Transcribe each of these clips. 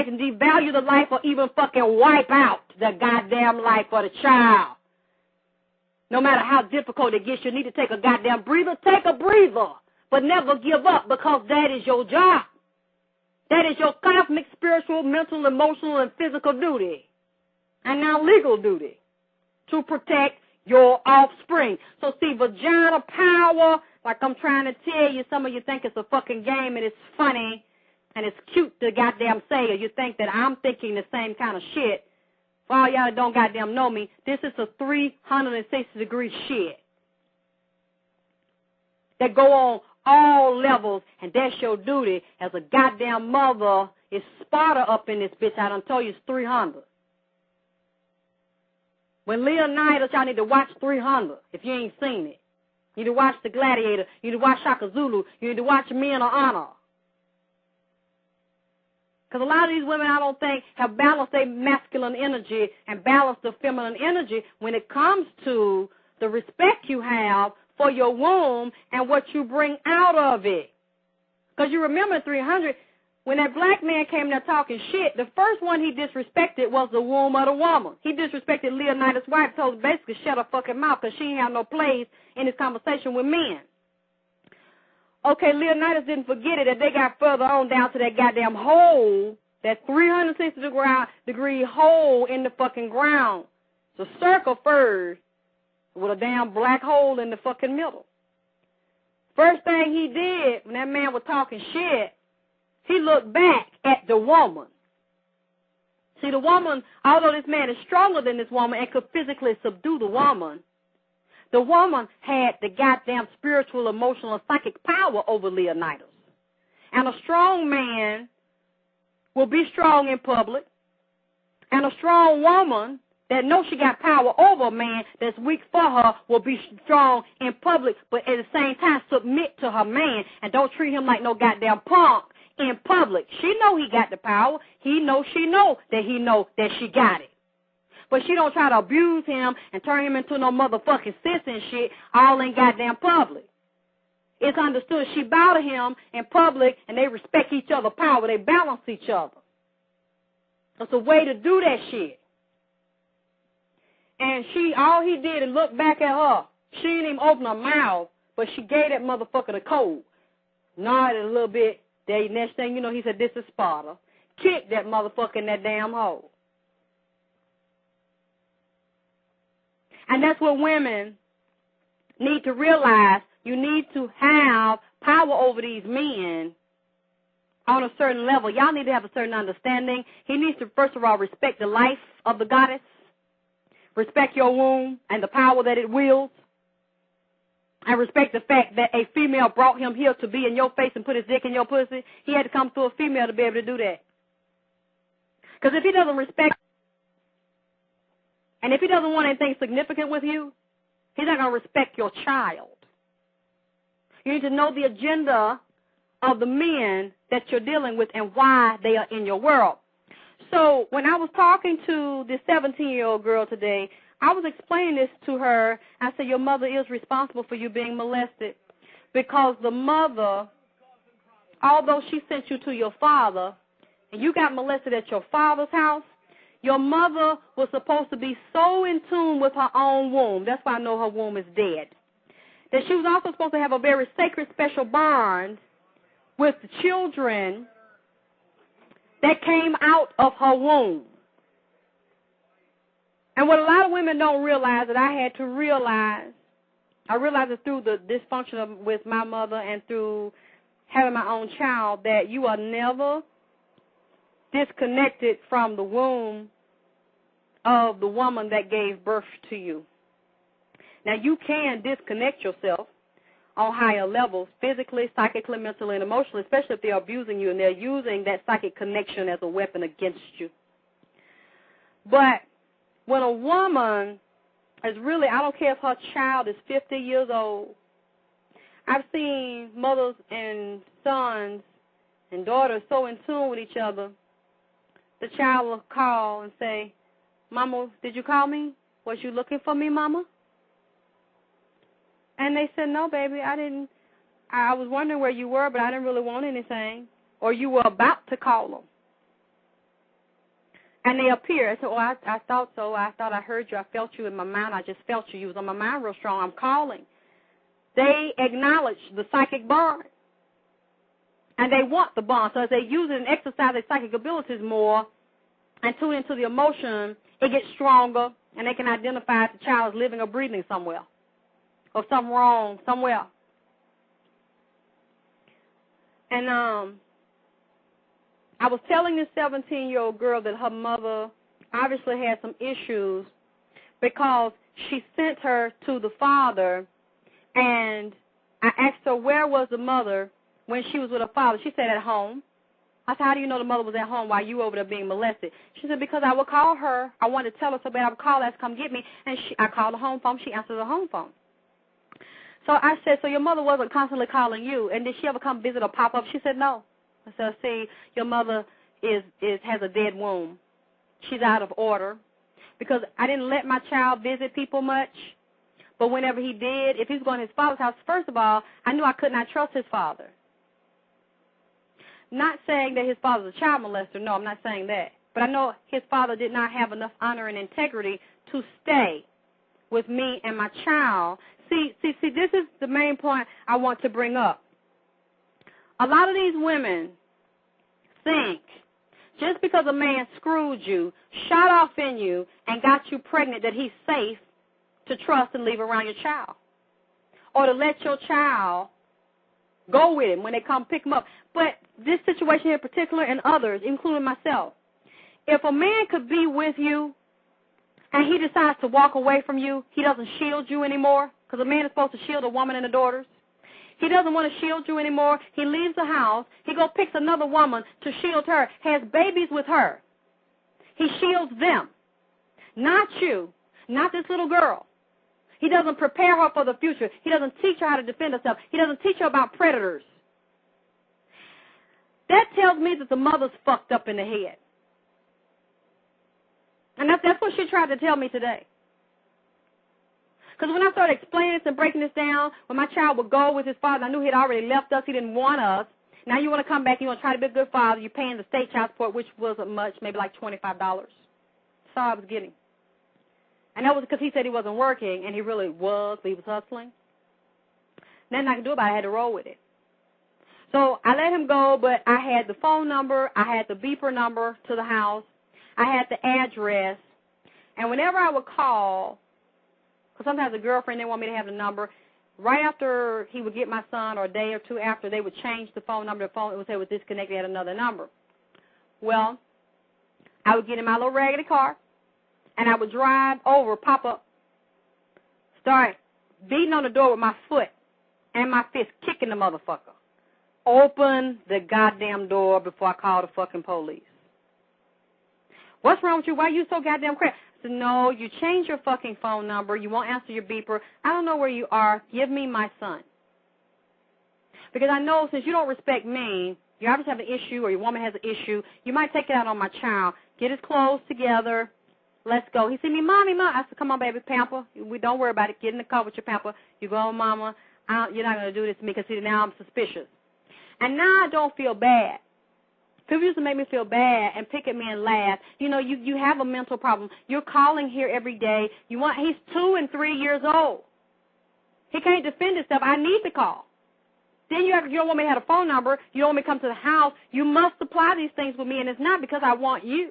can devalue the life or even fucking wipe out the goddamn life of the child. No matter how difficult it gets, you need to take a goddamn breather. Take a breather, but never give up, because that is your job. That is your cosmic, spiritual, mental, emotional, and physical duty. And now legal duty to protect your offspring. So see, vagina power, like I'm trying to tell you, some of you think it's a fucking game and it's funny and it's cute to goddamn say it. You think that I'm thinking the same kind of shit. For all y'all that don't goddamn know me, this is a 360-degree shit that go on all levels, and that's your duty as a goddamn mother. Is Sparta up in this bitch. I done told you it's 300. When Leonidas, y'all need to watch 300 if you ain't seen it. You need to watch The Gladiator. You need to watch Shaka Zulu. You need to watch Men of Honor. Because a lot of these women, I don't think, have balanced their masculine energy and balanced the feminine energy when it comes to the respect you have for your womb and what you bring out of it. Because you remember 300, when that black man came there talking shit, the first one he disrespected was the womb of the woman. He disrespected Leonidas' wife, told her basically shut her fucking mouth because she ain't have no place in his conversation with men. Okay, Leonidas didn't forget it, that they got further on down to that goddamn hole, that 360-degree hole in the fucking ground. It's a circle first with a damn black hole in the fucking middle. First thing he did when that man was talking shit, he looked back at the woman. See, the woman, although this man is stronger than this woman and could physically subdue the woman had the goddamn spiritual, emotional, and psychic power over Leonidas. And a strong man will be strong in public, and a strong woman that knows she got power over a man that's weak for her will be strong in public, but at the same time submit to her man and don't treat him like no goddamn punk in public. She know he got the power. He know she know that he know that she got it. But she don't try to abuse him and turn him into no motherfucking sis and shit all in goddamn public. It's understood she bow to him in public and they respect each other's power. They balance each other. It's a way to do that shit. And all he did is look back at her. She didn't even open her mouth, but she gave that motherfucker the code. Nodded a little bit. The next thing you know, he said, this is Sparta. Kicked that motherfucker in that damn hole. And that's what women need to realize. You need to have power over these men on a certain level. Y'all need to have a certain understanding. He needs to, first of all, respect the life of the goddess. Respect your womb and the power that it wields. And respect the fact that a female brought him here to be in your face and put his dick in your pussy. He had to come through a female to be able to do that. Because if he doesn't respect, and if he doesn't want anything significant with you, he's not going to respect your child. You need to know the agenda of the men that you're dealing with and why they are in your world. So when I was talking to this 17-year-old girl today, I was explaining this to her. I said, your mother is responsible for you being molested because the mother, although she sent you to your father, and you got molested at your father's house, your mother was supposed to be so in tune with her own womb. That's why I know her womb is dead. That she was also supposed to have a very sacred, special bond with the children that came out of her womb. And what a lot of women don't realize that I had to realize, I realized it through the dysfunction with my mother and through having my own child, that you are never disconnected from the womb of the woman that gave birth to you. Now, you can disconnect yourself on higher levels, physically, psychically, mentally, and emotionally, especially if they're abusing you and they're using that psychic connection as a weapon against you. But when a woman is really, I don't care if her child is 50 years old, I've seen mothers and sons and daughters so in tune with each other, the child will call and say, Mama, did you call me? Was you looking for me, Mama? And they said, no, baby, I didn't. I was wondering where you were, but I didn't really want anything. Or you were about to call them. And they appear. I said, I thought so. I thought I heard you. I felt you in my mind. I just felt you. You was on my mind real strong. I'm calling. They acknowledge the psychic bond. And they want the bond. So as they use it and exercise their psychic abilities more and tune into the emotion, it gets stronger, and they can identify if the child is living or breathing somewhere or something wrong somewhere. And I was telling this 17-year-old girl that her mother obviously had some issues because she sent her to the father, and I asked her where was the mother when she was with her father. She said at home. I said, how do you know the mother was at home while you were over there being molested? She said, because I would call her. I wanted to tell her so bad I would call her to come get me, and I called the home phone. She answered the home phone. So I said, so your mother wasn't constantly calling you, and did she ever come visit or pop up? She said, no. I said, see, your mother has a dead womb. She's out of order because I didn't let my child visit people much, but whenever he did, if he was going to his father's house, first of all, I knew I could not trust his father. Not saying that his father's a child molester. No, I'm not saying that. But I know his father did not have enough honor and integrity to stay with me and my child. See, this is the main point I want to bring up. A lot of these women think just because a man screwed you, shot off in you, and got you pregnant that he's safe to trust and leave around your child. Or to let your child go with him when they come pick him up. But this situation here in particular and others, including myself, if a man could be with you and he decides to walk away from you, he doesn't shield you anymore, because a man is supposed to shield a woman and the daughters. He doesn't want to shield you anymore. He leaves the house. He goes picks another woman to shield her, has babies with her. He shields them, not you, not this little girl. He doesn't prepare her for the future. He doesn't teach her how to defend herself. He doesn't teach her about predators. That tells me that the mother's fucked up in the head. And that's what she tried to tell me today. Because when I started explaining this and breaking this down, when my child would go with his father, I knew he had already left us. He didn't want us. Now you want to come back, you want to try to be a good father. You're paying the state child support, which wasn't much, maybe like $25. That's all I was getting. And that was because he said he wasn't working, and he really was, but he was hustling. Nothing I could do about it. I had to roll with it. So I let him go, but I had the phone number. I had the beeper number to the house. I had the address. And whenever I would call, because sometimes a girlfriend, they want me to have the number, right after he would get my son or a day or two after, they would change the phone number. The phone, it would say it was disconnected, had another number. Well, I would get in my little raggedy car, and I would drive over, pop up, start beating on the door with my foot and my fist, kicking the motherfucker. Open the goddamn door before I call the fucking police. What's wrong with you? Why are you so goddamn crazy? I said, no, you changed your fucking phone number. You won't answer your beeper. I don't know where you are. Give me my son. Because I know since you don't respect me, you obviously have an issue or your woman has an issue. You might take it out on my child. Get his clothes together. Let's go. He said, me, mommy. I said, come on, baby, pamper. We don't worry about it. Get in the car with your pamper. You go, mama. You're not going to do this to me because, see, now I'm suspicious. And now I don't feel bad. People used to make me feel bad and pick at me and laugh. You know, you have a mental problem. You're calling here every day. He's 2 and 3 years old. He can't defend himself. I need to call. Then you don't want me to have a phone number. You don't want me to come to the house. You must supply these things with me, and it's not because I want you.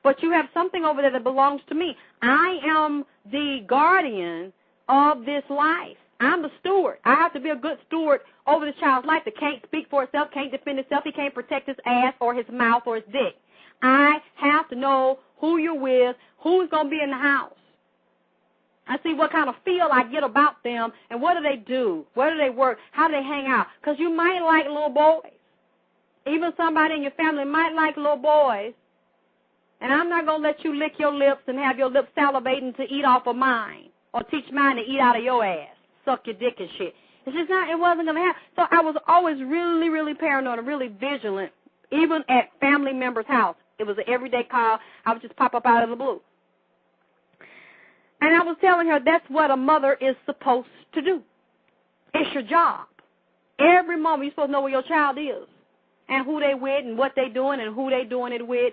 But you have something over there that belongs to me. I am the guardian of this life. I'm the steward. I have to be a good steward over the child's life that can't speak for itself, can't defend itself. He can't protect his ass or his mouth or his dick. I have to know who you're with, who's going to be in the house. I see what kind of feel I get about them and what do they do, where do they work, how do they hang out. Because you might like little boys. Even somebody in your family might like little boys. And I'm not going to let you lick your lips and have your lips salivating to eat off of mine or teach mine to eat out of your ass. Suck your dick and shit. It's just not, it wasn't going to happen. So I was always really, really paranoid and really vigilant, even at family members' house. It was an everyday call. I would just pop up out of the blue. And I was telling her that's what a mother is supposed to do. It's your job. Every moment you're supposed to know where your child is and who they with and what they doing and who they doing it with.